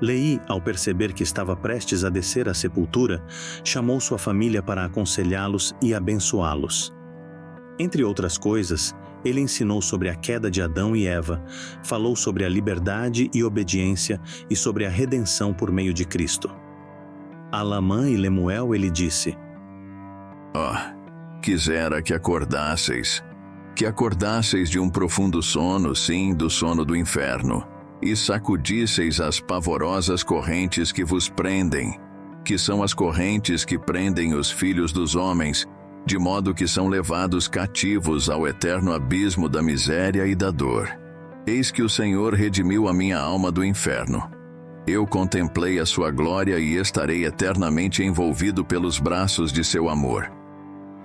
Leí, ao perceber que estava prestes a descer à sepultura, chamou sua família para aconselhá-los e abençoá-los. Entre outras coisas, ele ensinou sobre a queda de Adão e Eva, falou sobre a liberdade e obediência e sobre a redenção por meio de Cristo. A Lamã e Lemuel ele disse: Quisera que acordasseis de um profundo sono, sim, do sono do inferno, e sacudisseis as pavorosas correntes que vos prendem, que são as correntes que prendem os filhos dos homens, de modo que são levados cativos ao eterno abismo da miséria e da dor. Eis que o Senhor redimiu a minha alma do inferno. Eu contemplei a sua glória e estarei eternamente envolvido pelos braços de seu amor.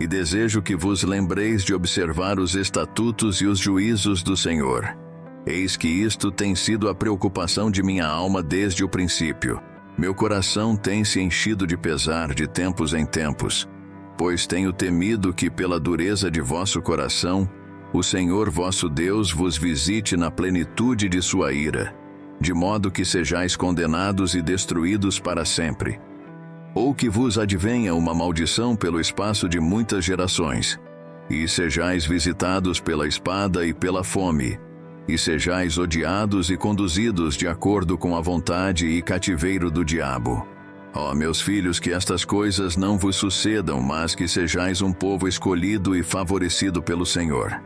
E desejo que vos lembreis de observar os estatutos e os juízos do Senhor. Eis que isto tem sido a preocupação de minha alma desde o princípio. Meu coração tem se enchido de pesar de tempos em tempos, pois tenho temido que pela dureza de vosso coração, o Senhor vosso Deus vos visite na plenitude de sua ira, de modo que sejais condenados e destruídos para sempre. Ou que vos advenha uma maldição pelo espaço de muitas gerações, e sejais visitados pela espada e pela fome, e sejais odiados e conduzidos de acordo com a vontade e cativeiro do diabo. Meus filhos, que estas coisas não vos sucedam, mas que sejais um povo escolhido e favorecido pelo Senhor.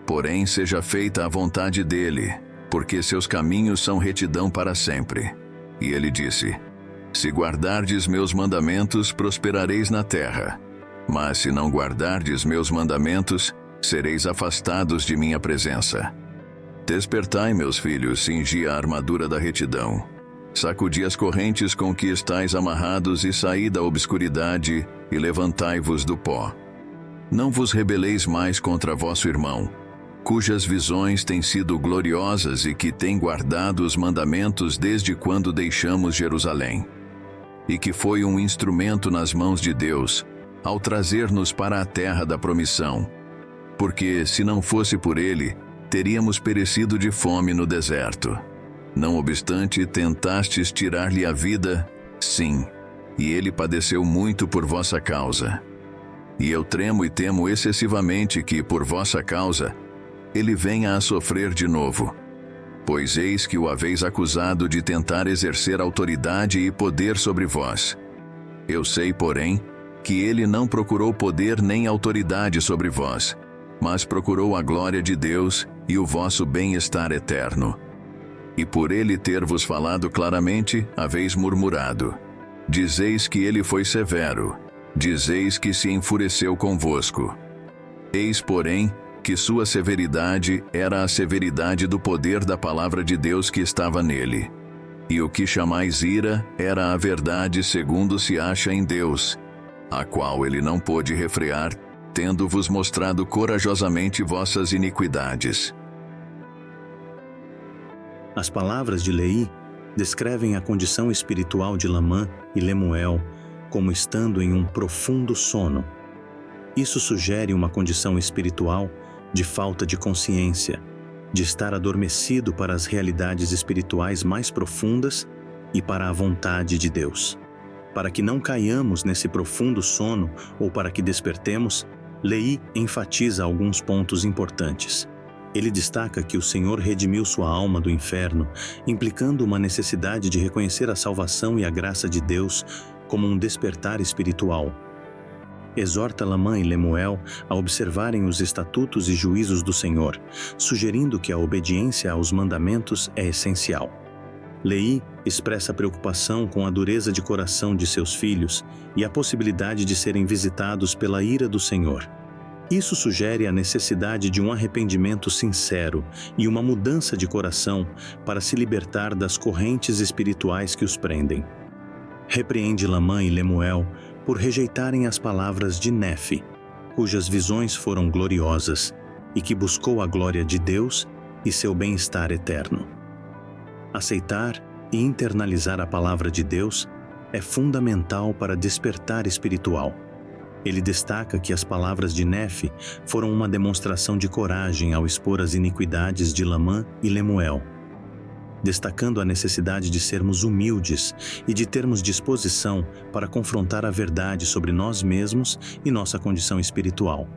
Porém, seja feita a vontade dele, porque seus caminhos são retidão para sempre. E ele disse: Se guardardes meus mandamentos, prosperareis na terra. Mas se não guardardes meus mandamentos, sereis afastados de minha presença. Despertai, meus filhos, cingi a armadura da retidão. Sacudi as correntes com que estáis amarrados e saí da obscuridade e levantai-vos do pó. Não vos rebeleis mais contra vosso irmão, cujas visões têm sido gloriosas e que tem guardado os mandamentos desde quando deixamos Jerusalém. E que foi um instrumento nas mãos de Deus, ao trazer-nos para a terra da promissão. Porque, se não fosse por ele, teríamos perecido de fome no deserto. Não obstante, tentastes tirar-lhe a vida, sim, e ele padeceu muito por vossa causa. E eu tremo e temo excessivamente que, por vossa causa, ele venha a sofrer de novo. Pois eis que o haveis acusado de tentar exercer autoridade e poder sobre vós. Eu sei, porém, que ele não procurou poder nem autoridade sobre vós, mas procurou a glória de Deus e o vosso bem-estar eterno. E por ele ter-vos falado claramente, haveis murmurado. Dizeis que ele foi severo, dizeis que se enfureceu convosco. Eis, porém, que sua severidade era a severidade do poder da palavra de Deus que estava nele. E o que chamais ira era a verdade segundo se acha em Deus, a qual ele não pôde refrear, tendo-vos mostrado corajosamente vossas iniquidades. As palavras de Leí descrevem a condição espiritual de Lamã e Lemuel como estando em um profundo sono. Isso sugere uma condição espiritual de falta de consciência, de estar adormecido para as realidades espirituais mais profundas e para a vontade de Deus. Para que não caiamos nesse profundo sono ou para que despertemos, Leí enfatiza alguns pontos importantes. Ele destaca que o Senhor redimiu sua alma do inferno, implicando uma necessidade de reconhecer a salvação e a graça de Deus como um despertar espiritual. Exorta Lamã e Lemuel a observarem os estatutos e juízos do Senhor, sugerindo que a obediência aos mandamentos é essencial. Leí expressa preocupação com a dureza de coração de seus filhos e a possibilidade de serem visitados pela ira do Senhor. Isso sugere a necessidade de um arrependimento sincero e uma mudança de coração para se libertar das correntes espirituais que os prendem. Repreende Lamã e Lemuel por rejeitarem as palavras de Nefe, cujas visões foram gloriosas e que buscou a glória de Deus e seu bem-estar eterno. Aceitar e internalizar a palavra de Deus é fundamental para despertar espiritual. Ele destaca que as palavras de Nefe foram uma demonstração de coragem ao expor as iniquidades de Lamã e Lemuel. destacando a necessidade de sermos humildes e de termos disposição para confrontar a verdade sobre nós mesmos e nossa condição espiritual.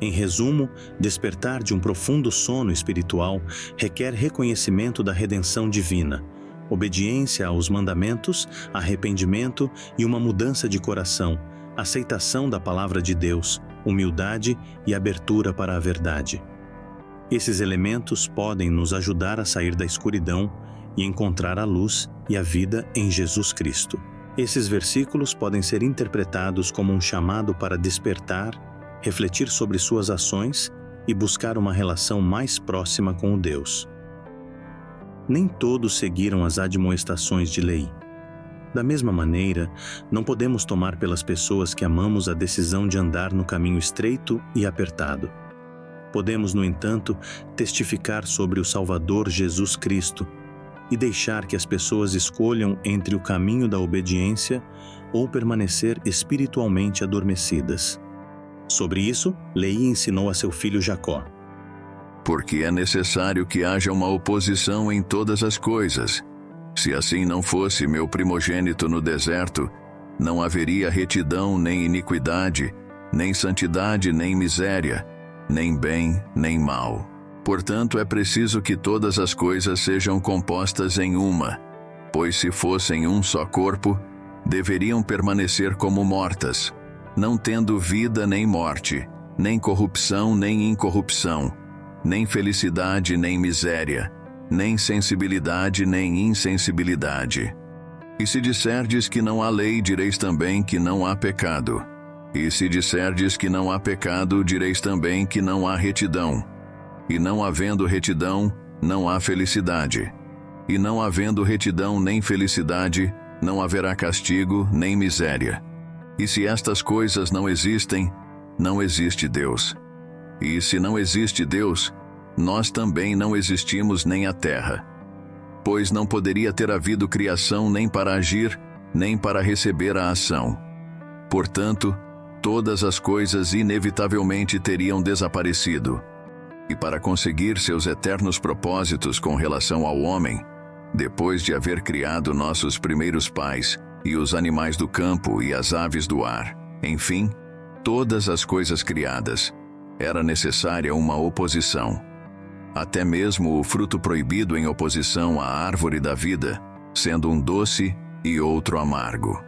Em resumo, despertar de um profundo sono espiritual requer reconhecimento da redenção divina, obediência aos mandamentos, arrependimento e uma mudança de coração, aceitação da palavra de Deus, humildade e abertura para a verdade. Esses elementos podem nos ajudar a sair da escuridão e encontrar a luz e a vida em Jesus Cristo. Esses versículos podem ser interpretados como um chamado para despertar, refletir sobre suas ações e buscar uma relação mais próxima com o Deus. Nem todos seguiram as admoestações de Leí. Da mesma maneira, não podemos tomar pelas pessoas que amamos a decisão de andar no caminho estreito e apertado. Podemos, no entanto, testificar sobre o Salvador Jesus Cristo e deixar que as pessoas escolham entre o caminho da obediência ou permanecer espiritualmente adormecidas. Sobre isso, Leí ensinou a seu filho Jacó: porque é necessário que haja uma oposição em todas as coisas. Se assim não fosse meu primogênito no deserto, não haveria retidão nem iniquidade, nem santidade nem miséria, nem bem nem mal. Portanto, é preciso que todas as coisas sejam compostas em uma, pois se fossem um só corpo, deveriam permanecer como mortas, não tendo vida nem morte, nem corrupção nem incorrupção, nem felicidade nem miséria, nem sensibilidade nem insensibilidade. E se disserdes que não há lei, direis também que não há pecado. E se disserdes que não há pecado, direis também que não há retidão. E não havendo retidão, não há felicidade. E não havendo retidão nem felicidade, não haverá castigo nem miséria. E se estas coisas não existem, não existe Deus. E se não existe Deus, nós também não existimos nem a terra. Pois não poderia ter havido criação nem para agir, nem para receber a ação. Portanto, todas as coisas inevitavelmente teriam desaparecido. E para conseguir seus eternos propósitos com relação ao homem, depois de haver criado nossos primeiros pais, e os animais do campo e as aves do ar, enfim, todas as coisas criadas, era necessária uma oposição. Até mesmo o fruto proibido em oposição à árvore da vida, sendo um doce e outro amargo.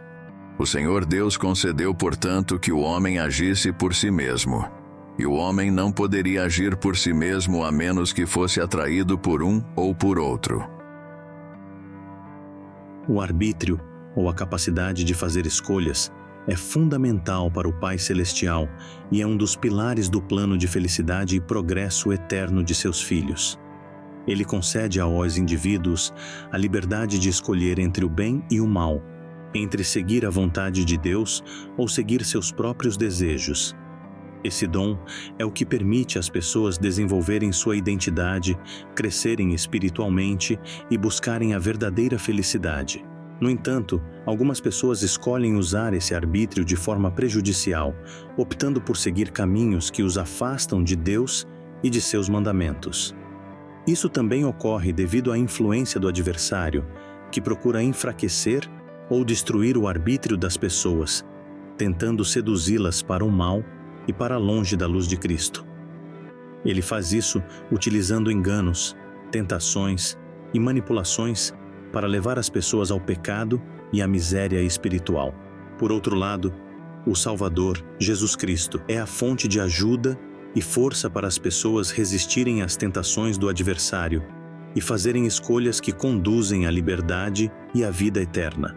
O Senhor Deus concedeu, portanto, que o homem agisse por si mesmo. E o homem não poderia agir por si mesmo a menos que fosse atraído por um ou por outro. O arbítrio, ou a capacidade de fazer escolhas, é fundamental para o Pai Celestial e é um dos pilares do plano de felicidade e progresso eterno de seus filhos. Ele concede aos indivíduos a liberdade de escolher entre o bem e o mal, entre seguir a vontade de Deus ou seguir seus próprios desejos. Esse dom é o que permite às pessoas desenvolverem sua identidade, crescerem espiritualmente e buscarem a verdadeira felicidade. No entanto, algumas pessoas escolhem usar esse arbítrio de forma prejudicial, optando por seguir caminhos que os afastam de Deus e de seus mandamentos. Isso também ocorre devido à influência do adversário, que procura enfraquecer ou destruir o arbítrio das pessoas, tentando seduzi-las para o mal e para longe da luz de Cristo. Ele faz isso utilizando enganos, tentações e manipulações para levar as pessoas ao pecado e à miséria espiritual. Por outro lado, o Salvador, Jesus Cristo, é a fonte de ajuda e força para as pessoas resistirem às tentações do adversário e fazerem escolhas que conduzem à liberdade e à vida eterna.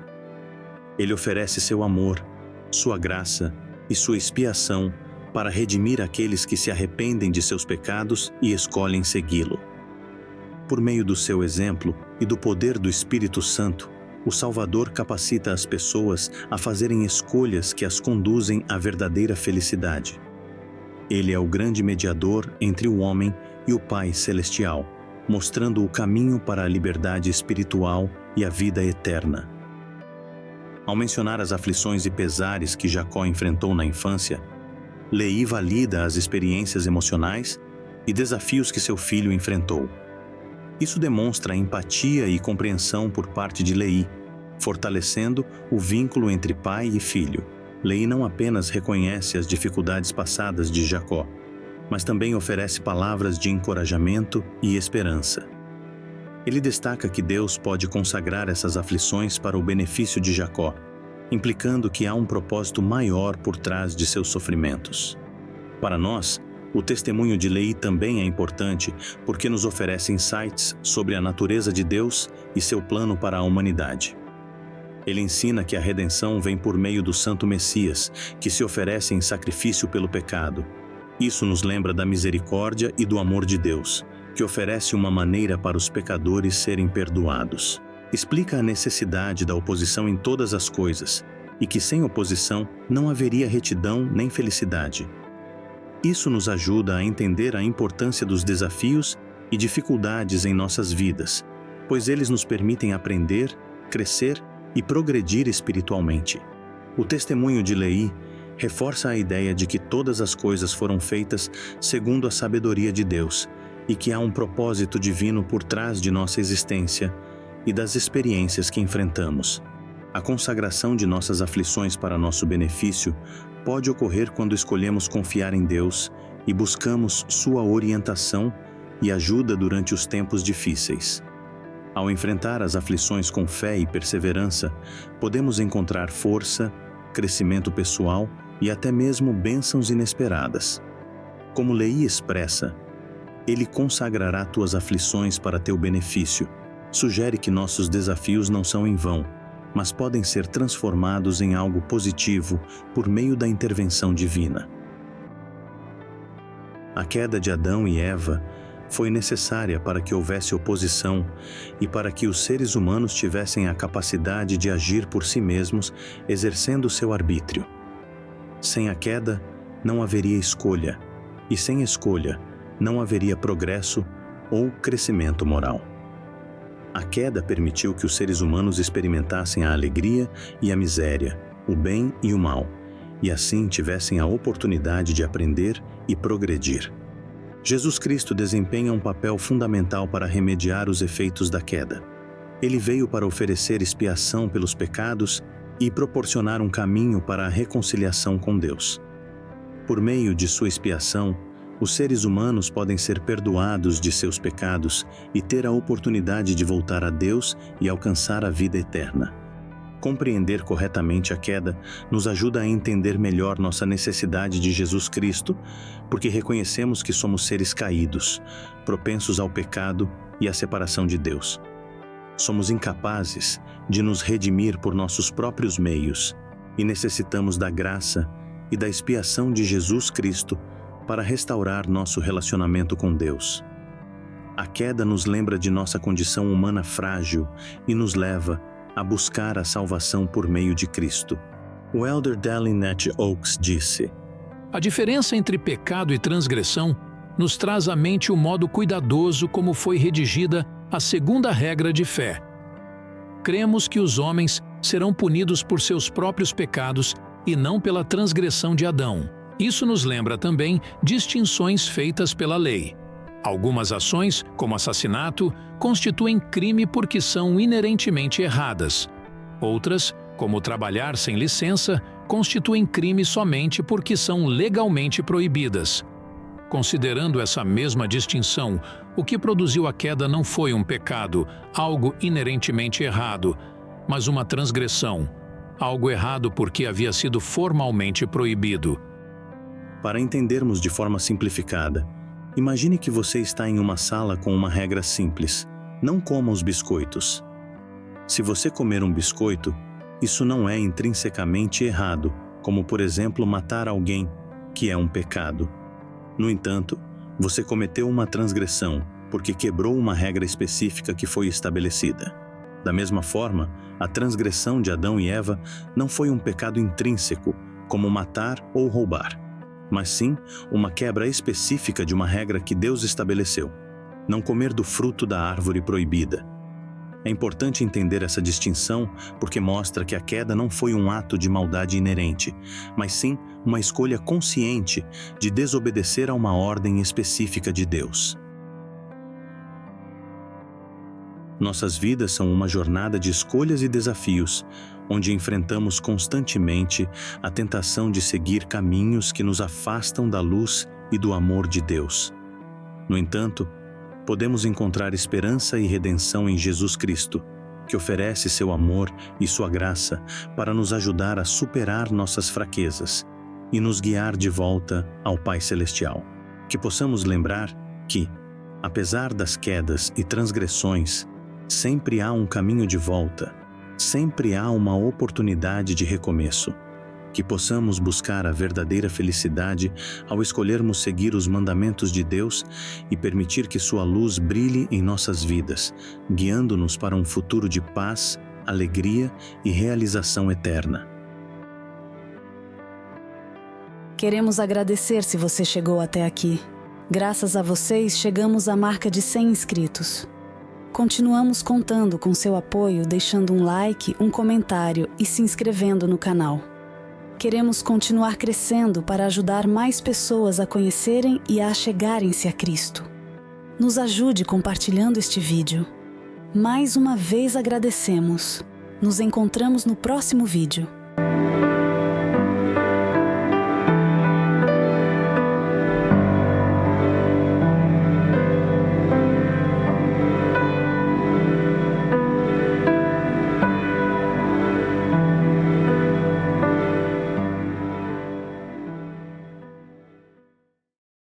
Ele oferece seu amor, sua graça e sua expiação para redimir aqueles que se arrependem de seus pecados e escolhem segui-lo. Por meio do seu exemplo e do poder do Espírito Santo, o Salvador capacita as pessoas a fazerem escolhas que as conduzem à verdadeira felicidade. Ele é o grande mediador entre o homem e o Pai Celestial, mostrando o caminho para a liberdade espiritual e a vida eterna. Ao mencionar as aflições e pesares que Jacó enfrentou na infância, Leí valida as experiências emocionais e desafios que seu filho enfrentou. Isso demonstra empatia e compreensão por parte de Leí, fortalecendo o vínculo entre pai e filho. Leí não apenas reconhece as dificuldades passadas de Jacó, mas também oferece palavras de encorajamento e esperança. Ele destaca que Deus pode consagrar essas aflições para o benefício de Jacó, implicando que há um propósito maior por trás de seus sofrimentos. Para nós, o testemunho de Leí também é importante porque nos oferece insights sobre a natureza de Deus e seu plano para a humanidade. Ele ensina que a redenção vem por meio do Santo Messias, que se oferece em sacrifício pelo pecado. Isso nos lembra da misericórdia e do amor de Deus, que oferece uma maneira para os pecadores serem perdoados. Explica a necessidade da oposição em todas as coisas, e que sem oposição não haveria retidão nem felicidade. Isso nos ajuda a entender a importância dos desafios e dificuldades em nossas vidas, pois eles nos permitem aprender, crescer e progredir espiritualmente. O testemunho de Leí reforça a ideia de que todas as coisas foram feitas segundo a sabedoria de Deus e que há um propósito divino por trás de nossa existência e das experiências que enfrentamos. A consagração de nossas aflições para nosso benefício pode ocorrer quando escolhemos confiar em Deus e buscamos sua orientação e ajuda durante os tempos difíceis. Ao enfrentar as aflições com fé e perseverança, podemos encontrar força, crescimento pessoal e até mesmo bênçãos inesperadas. Como Leí expressa, Ele consagrará tuas aflições para teu benefício. Sugere que nossos desafios não são em vão, mas podem ser transformados em algo positivo por meio da intervenção divina. A queda de Adão e Eva foi necessária para que houvesse oposição e para que os seres humanos tivessem a capacidade de agir por si mesmos, exercendo seu arbítrio. Sem a queda, não haveria escolha, e sem escolha, não haveria progresso ou crescimento moral. A queda permitiu que os seres humanos experimentassem a alegria e a miséria, o bem e o mal, e assim tivessem a oportunidade de aprender e progredir. Jesus Cristo desempenha um papel fundamental para remediar os efeitos da queda. Ele veio para oferecer expiação pelos pecados e proporcionar um caminho para a reconciliação com Deus. Por meio de sua expiação, os seres humanos podem ser perdoados de seus pecados e ter a oportunidade de voltar a Deus e alcançar a vida eterna. Compreender corretamente a queda nos ajuda a entender melhor nossa necessidade de Jesus Cristo, porque reconhecemos que somos seres caídos, propensos ao pecado e à separação de Deus. Somos incapazes de nos redimir por nossos próprios meios e necessitamos da graça e da expiação de Jesus Cristo para restaurar nosso relacionamento com Deus. A queda nos lembra de nossa condição humana frágil e nos leva a buscar a salvação por meio de Cristo. O elder Dalinette Oaks disse: A diferença entre pecado e transgressão nos traz à mente o modo cuidadoso como foi redigida a segunda regra de fé. Cremos que os homens serão punidos por seus próprios pecados e não pela transgressão de Adão. Isso nos lembra também distinções feitas pela lei. Algumas ações, como assassinato, constituem crime porque são inerentemente erradas. Outras, como trabalhar sem licença, constituem crime somente porque são legalmente proibidas. Considerando essa mesma distinção, o que produziu a queda não foi um pecado, algo inerentemente errado, mas uma transgressão, algo errado porque havia sido formalmente proibido. Para entendermos de forma simplificada, imagine que você está em uma sala com uma regra simples: não coma os biscoitos. Se você comer um biscoito, isso não é intrinsecamente errado, como por exemplo matar alguém, que é um pecado. No entanto, você cometeu uma transgressão, porque quebrou uma regra específica que foi estabelecida. Da mesma forma, a transgressão de Adão e Eva não foi um pecado intrínseco, como matar ou roubar, mas sim uma quebra específica de uma regra que Deus estabeleceu: não comer do fruto da árvore proibida. É importante entender essa distinção porque mostra que a queda não foi um ato de maldade inerente, mas sim uma escolha consciente de desobedecer a uma ordem específica de Deus. Nossas vidas são uma jornada de escolhas e desafios, onde enfrentamos constantemente a tentação de seguir caminhos que nos afastam da luz e do amor de Deus. No entanto, podemos encontrar esperança e redenção em Jesus Cristo, que oferece seu amor e sua graça para nos ajudar a superar nossas fraquezas e nos guiar de volta ao Pai Celestial. Que possamos lembrar que, apesar das quedas e transgressões, sempre há um caminho de volta, sempre há uma oportunidade de recomeço. Que possamos buscar a verdadeira felicidade ao escolhermos seguir os mandamentos de Deus e permitir que sua luz brilhe em nossas vidas, guiando-nos para um futuro de paz, alegria e realização eterna. Queremos agradecer se você chegou até aqui. Graças a vocês, chegamos à marca de 100 inscritos. Continuamos contando com seu apoio deixando um like, um comentário e se inscrevendo no canal. Queremos continuar crescendo para ajudar mais pessoas a conhecerem e a achegarem-se a Cristo. Nos ajude compartilhando este vídeo. Mais uma vez agradecemos. Nos encontramos no próximo vídeo.